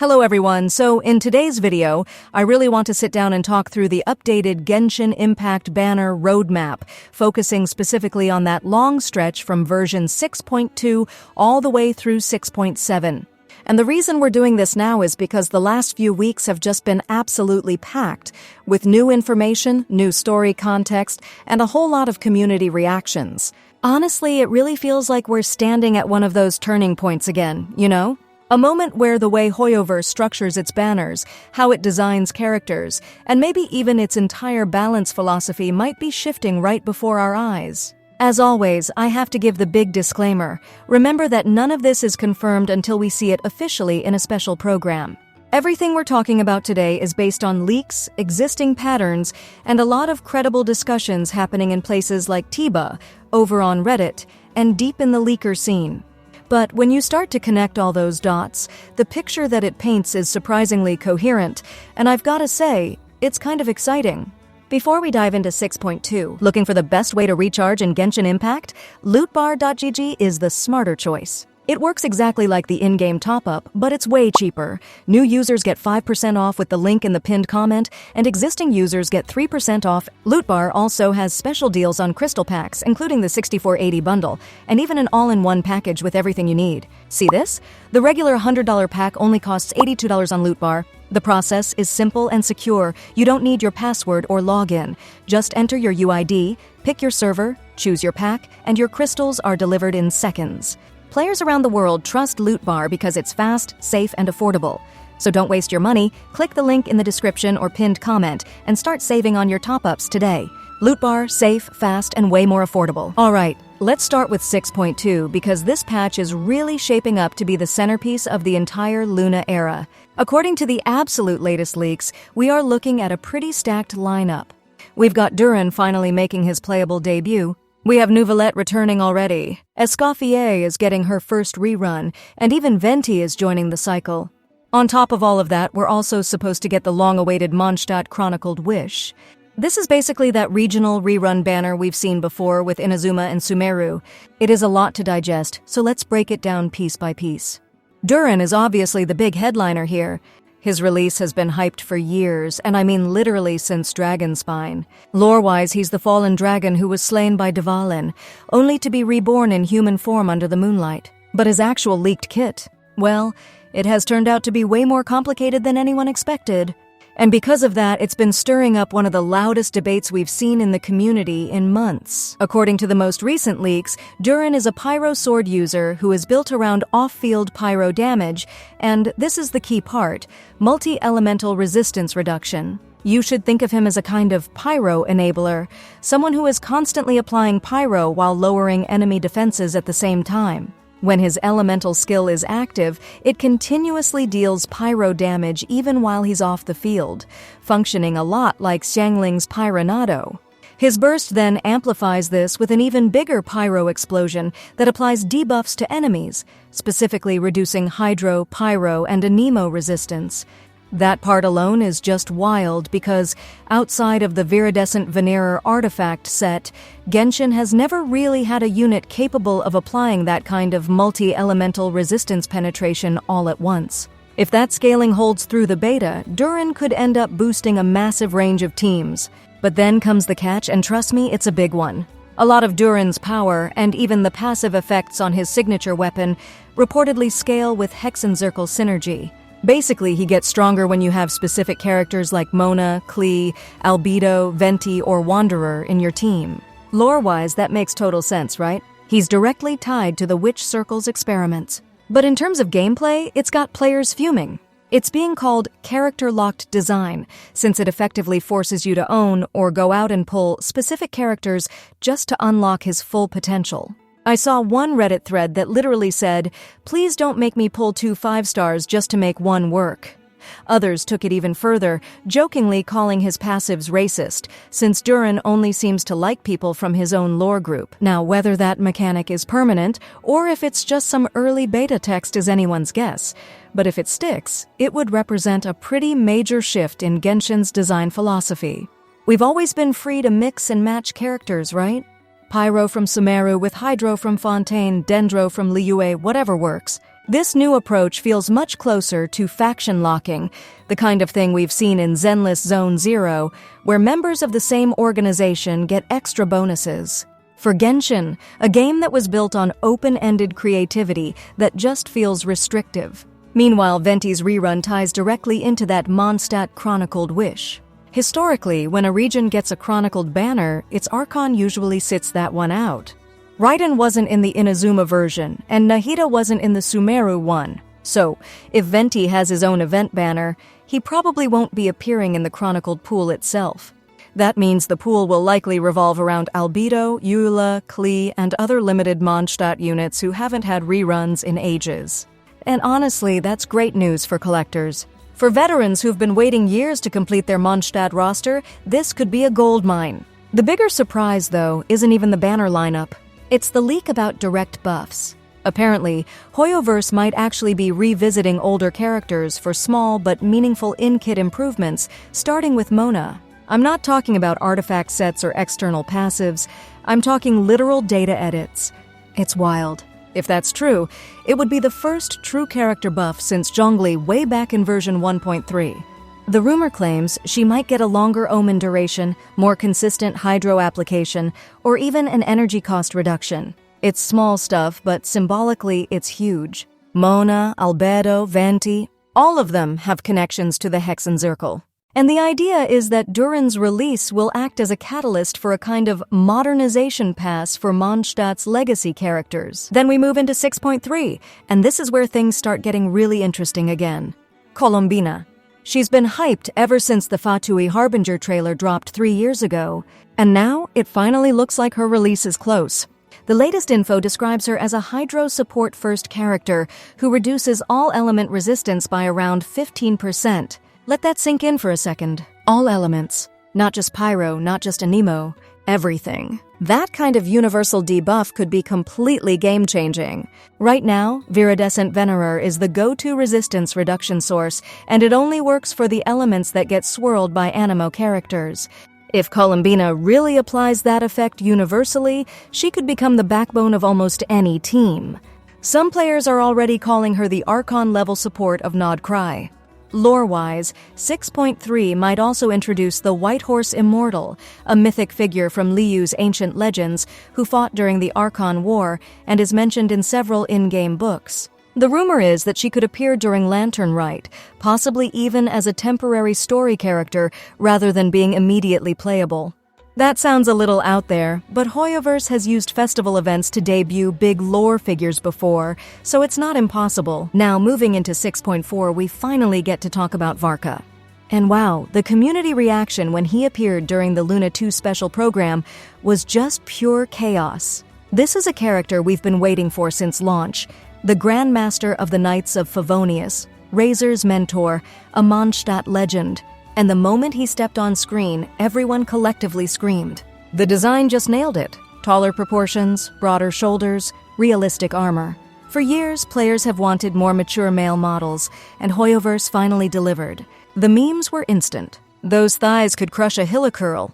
Hello everyone, so in today's video, I really want to sit down and talk through the updated Genshin Impact banner roadmap, focusing specifically on that long stretch from version 6.2 all the way through 6.7. And the reason we're doing this now is because the last few weeks have just been absolutely packed with new information, new story context, and a whole lot of community reactions. Honestly, it really feels like we're standing at one of those turning points again, you know? A moment where the way HoYoverse structures its banners, how it designs characters, and maybe even its entire balance philosophy might be shifting right before our eyes. As always, I have to give the big disclaimer. Remember that none of this is confirmed until we see it officially in a special program. Everything we're talking about today is based on leaks, existing patterns, and a lot of credible discussions happening in places like Tiba, over on Reddit, and deep in the leaker scene. But when you start to connect all those dots, the picture that it paints is surprisingly coherent, and I've got to say, it's kind of exciting. Before we dive into 6.2, looking for the best way to recharge in Genshin Impact? Lootbar.gg is the smarter choice. It works exactly like the in-game top-up, but it's way cheaper. New users get 5% off with the link in the pinned comment, and existing users get 3% off. Lootbar also has special deals on crystal packs, including the 6480 bundle, and even an all-in-one package with everything you need. See this? The regular $100 pack only costs $82 on Lootbar. The process is simple and secure. You don't need your password or login. Just enter your UID, pick your server, choose your pack, and your crystals are delivered in seconds. Players around the world trust Lootbar because it's fast, safe, and affordable. So don't waste your money, click the link in the description or pinned comment, and start saving on your top-ups today. Lootbar, safe, fast, and way more affordable. Alright, let's start with 6.2 because this patch is really shaping up to be the centerpiece of the entire Luna era. According to the absolute latest leaks, we are looking at a pretty stacked lineup. We've got Duran finally making his playable debut. We have Neuvillette returning already. Escoffier is getting her first rerun, and even Venti is joining the cycle. On top of all of that, we're also supposed to get the long-awaited Mondstadt Chronicled Wish. This is basically that regional rerun banner we've seen before with Inazuma and Sumeru. It is a lot to digest, so let's break it down piece by piece. Duran is obviously the big headliner here. His release has been hyped for years, and I mean literally since Dragonspine. Lore-wise, he's the fallen dragon who was slain by Dvalin, only to be reborn in human form under the moonlight. But his actual leaked kit, well, it has turned out to be way more complicated than anyone expected. And because of that, it's been stirring up one of the loudest debates we've seen in the community in months. According to the most recent leaks, Duran is a pyro sword user who is built around off-field pyro damage, and this is the key part, multi-elemental resistance reduction. You should think of him as a kind of pyro enabler, someone who is constantly applying pyro while lowering enemy defenses at the same time. When his elemental skill is active, it continuously deals pyro damage even while he's off the field, functioning a lot like Xiangling's Pyronado. His burst then amplifies this with an even bigger pyro explosion that applies debuffs to enemies, specifically reducing Hydro, Pyro, and Anemo resistance. That part alone is just wild because, outside of the Viridescent Venerer artifact set, Genshin has never really had a unit capable of applying that kind of multi-elemental resistance penetration all at once. If that scaling holds through the beta, Duran could end up boosting a massive range of teams. But then comes the catch, and trust me, it's a big one. A lot of Duran's power, and even the passive effects on his signature weapon, reportedly scale with Hexenzirkel synergy. Basically, he gets stronger when you have specific characters like Mona, Klee, Albedo, Venti, or Wanderer in your team. Lore-wise, that makes total sense, right? He's directly tied to the Witch Circle's experiments. But in terms of gameplay, it's got players fuming. It's being called character-locked design, since it effectively forces you to own or go out and pull specific characters just to unlock his full potential. I saw one Reddit thread that literally said, "Please don't make me pull 2 5-stars just to make one work." Others took it even further, jokingly calling his passives racist, since Duran only seems to like people from his own lore group. Now, whether that mechanic is permanent, or if it's just some early beta text is anyone's guess. But if it sticks, it would represent a pretty major shift in Genshin's design philosophy. We've always been free to mix and match characters, right? Pyro from Sumeru with Hydro from Fontaine, Dendro from Liyue, whatever works. This new approach feels much closer to faction locking, the kind of thing we've seen in Zenless Zone Zero, where members of the same organization get extra bonuses. For Genshin, a game that was built on open-ended creativity that just feels restrictive. Meanwhile, Venti's rerun ties directly into that Mondstadt chronicled wish. Historically, when a region gets a chronicled banner, its Archon usually sits that one out. Raiden wasn't in the Inazuma version, and Nahida wasn't in the Sumeru one. So, if Venti has his own event banner, he probably won't be appearing in the chronicled pool itself. That means the pool will likely revolve around Albedo, Eula, Klee, and other limited Mondstadt units who haven't had reruns in ages. And honestly, that's great news for collectors. For veterans who've been waiting years to complete their Mondstadt roster, this could be a goldmine. The bigger surprise, though, isn't even the banner lineup. It's the leak about direct buffs. Apparently, ImpactVerse might actually be revisiting older characters for small but meaningful in-kit improvements, starting with Mona. I'm not talking about artifact sets or external passives. I'm talking literal data edits. It's wild. If that's true, it would be the first true character buff since Zhongli way back in version 1.3. The rumor claims she might get a longer omen duration, more consistent hydro application, or even an energy cost reduction. It's small stuff, but symbolically it's huge. Mona, Albedo, Venti, all of them have connections to the Hexenzirkel. And the idea is that Durin's release will act as a catalyst for a kind of modernization pass for Mondstadt's legacy characters. Then we move into 6.3, and this is where things start getting really interesting again. Colombina. She's been hyped ever since the Fatui Harbinger trailer dropped 3 years ago, and now it finally looks like her release is close. The latest info describes her as a Hydro support first character who reduces all element resistance by around 15%. Let that sink in for a second. All elements. Not just Pyro, not just Anemo. Everything. That kind of universal debuff could be completely game-changing. Right now, Viridescent Venerer is the go-to resistance reduction source, and it only works for the elements that get swirled by Anemo characters. If Colombina really applies that effect universally, she could become the backbone of almost any team. Some players are already calling her the Archon-level support of Nod Cry. Lore-wise, 6.3 might also introduce the White Horse Immortal, a mythic figure from Liyu's ancient legends who fought during the Archon War and is mentioned in several in-game books. The rumor is that she could appear during Lantern Rite, possibly even as a temporary story character rather than being immediately playable. That sounds a little out there, but ImpactVerse has used festival events to debut big lore figures before, so it's not impossible. Now, moving into 6.4, we finally get to talk about Varka. And wow, the community reaction when he appeared during the Luna 2 special program was just pure chaos. This is a character we've been waiting for since launch, the Grandmaster of the Knights of Favonius, Razor's mentor, a Mondstadt legend. And the moment he stepped on screen, everyone collectively screamed. The design just nailed it. Taller proportions, broader shoulders, realistic armor. For years, players have wanted more mature male models, and ImpactVerse finally delivered. The memes were instant. Those thighs could crush a Hillicurl.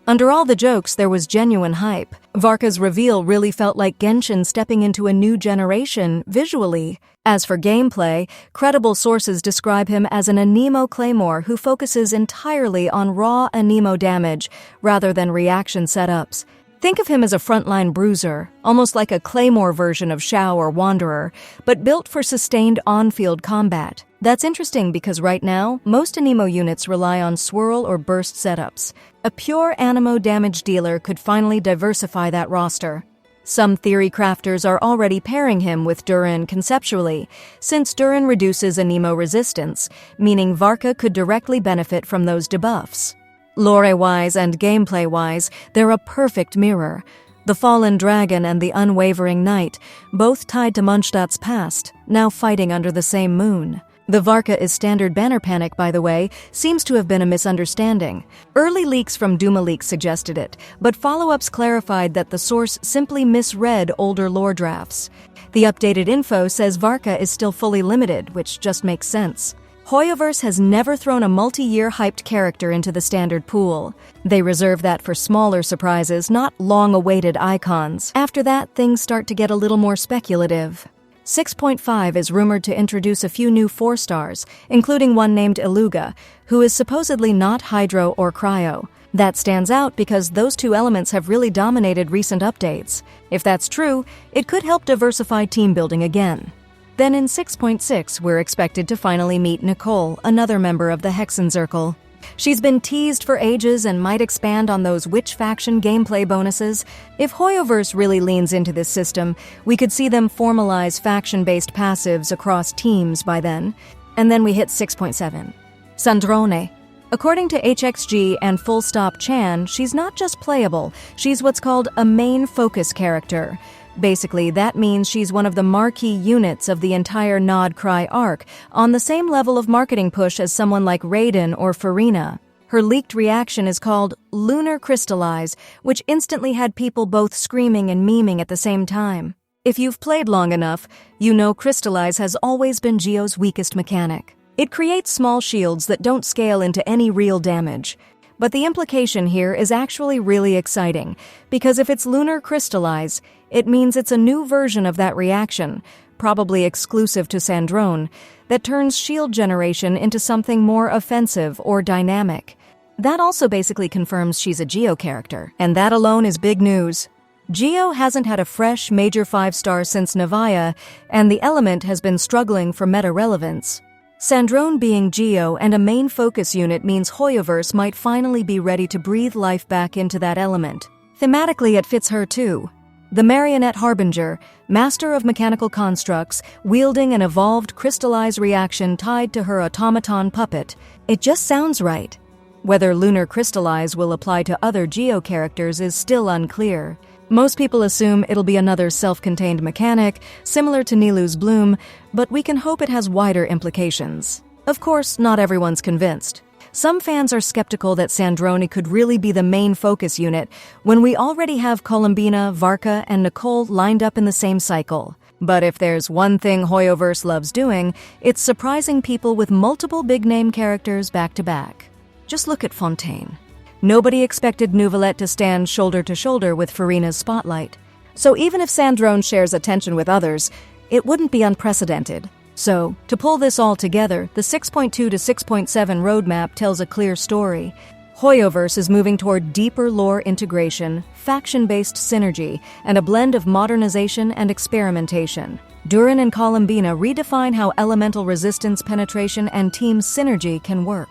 Under all the jokes, there was genuine hype. Varka's reveal really felt like Genshin stepping into a new generation, visually. As for gameplay, credible sources describe him as an Anemo Claymore who focuses entirely on raw Anemo damage rather than reaction setups. Think of him as a frontline bruiser, almost like a Claymore version of Shao or Wanderer, but built for sustained on-field combat. That's interesting because right now, most Anemo units rely on swirl or burst setups. A pure Anemo damage dealer could finally diversify that roster. Some theory crafters are already pairing him with Durin conceptually, since Durin reduces Anemo resistance, meaning Varka could directly benefit from those debuffs. Lore-wise and gameplay-wise, they're a perfect mirror. The Fallen Dragon and the Unwavering Knight, both tied to Mondstadt's past, now fighting under the same moon. The Varka is standard banner panic, by the way, seems to have been a misunderstanding. Early leaks from Duma Leaks suggested it, but follow-ups clarified that the source simply misread older lore drafts. The updated info says Varka is still fully limited, which just makes sense. ImpactVerse has never thrown a multi-year hyped character into the standard pool. They reserve that for smaller surprises, not long-awaited icons. After that, things start to get a little more speculative. 6.5 is rumored to introduce a few new 4-stars, including one named Iluga, who is supposedly not hydro or cryo. That stands out because those two elements have really dominated recent updates. If that's true, it could help diversify team building again. Then in 6.6, we're expected to finally meet Nicole, another member of the Hexenzirkel. She's been teased for ages and might expand on those Witch faction gameplay bonuses. If Hoyoverse really leans into this system, we could see them formalize faction-based passives across teams by then. And then we hit 6.7. Sandrone. According to HXG and Full Stop Chan, she's not just playable, she's what's called a main focus character. Basically, that means she's one of the marquee units of the entire Nod Cry arc, on the same level of marketing push as someone like Raiden or Farina. Her leaked reaction is called Lunar Crystallize, which instantly had people both screaming and memeing at the same time. If you've played long enough, you know Crystallize has always been Gio's weakest mechanic. It creates small shields that don't scale into any real damage. But the implication here is actually really exciting, because if it's Lunar Crystallize, it means it's a new version of that reaction, probably exclusive to Sandrone, that turns shield generation into something more offensive or dynamic. That also basically confirms she's a Gio character, and that alone is big news. Gio hasn't had a fresh major 5-star since Navaya, and the element has been struggling for meta relevance. Sandrone being Gio and a main focus unit means Hoyoverse might finally be ready to breathe life back into that element. Thematically, it fits her too. The Marionette Harbinger, master of mechanical constructs, wielding an evolved crystallized reaction tied to her automaton puppet. It just sounds right. Whether Lunar Crystallize will apply to other Gio characters is still unclear. Most people assume it'll be another self-contained mechanic, similar to Nilu's Bloom, but we can hope it has wider implications. Of course, not everyone's convinced. Some fans are skeptical that Sandrone could really be the main focus unit when we already have Columbina, Varka, and Nicole lined up in the same cycle. But if there's one thing Hoyoverse loves doing, it's surprising people with multiple big-name characters back-to-back. Just look at Fontaine. Nobody expected Nouvelette to stand shoulder-to-shoulder with Farina's spotlight. So even if Sandrone shares attention with others, it wouldn't be unprecedented. So, to pull this all together, the 6.2 to 6.7 roadmap tells a clear story. Hoyoverse is moving toward deeper lore integration, faction-based synergy, and a blend of modernization and experimentation. Durin and Columbina redefine how elemental resistance penetration and team synergy can work.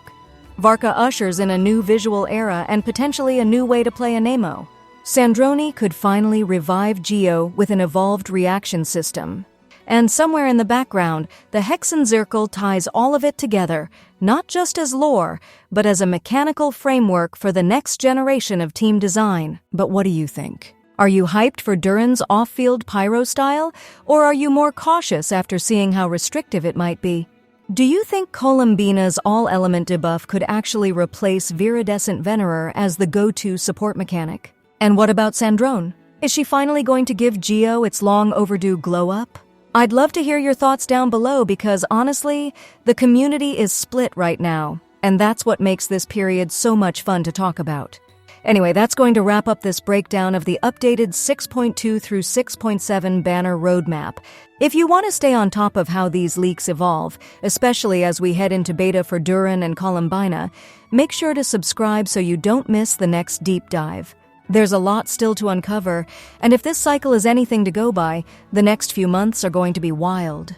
Varka ushers in a new visual era and potentially a new way to play a Nemo. Sandrone could finally revive Gio with an evolved reaction system. And somewhere in the background, the Hexenzirkel ties all of it together, not just as lore, but as a mechanical framework for the next generation of team design. But what do you think? Are you hyped for Durin's off-field pyro style, or are you more cautious after seeing how restrictive it might be? Do you think Columbina's all-element debuff could actually replace Viridescent Venerer as the go-to support mechanic? And what about Sandrone? Is she finally going to give Gio its long-overdue glow-up? I'd love to hear your thoughts down below because, honestly, the community is split right now, and that's what makes this period so much fun to talk about. Anyway, that's going to wrap up this breakdown of the updated 6.2 through 6.7 banner roadmap. If you want to stay on top of how these leaks evolve, especially as we head into beta for Durin and Columbina, make sure to subscribe so you don't miss the next deep dive. There's a lot still to uncover, and if this cycle is anything to go by, the next few months are going to be wild.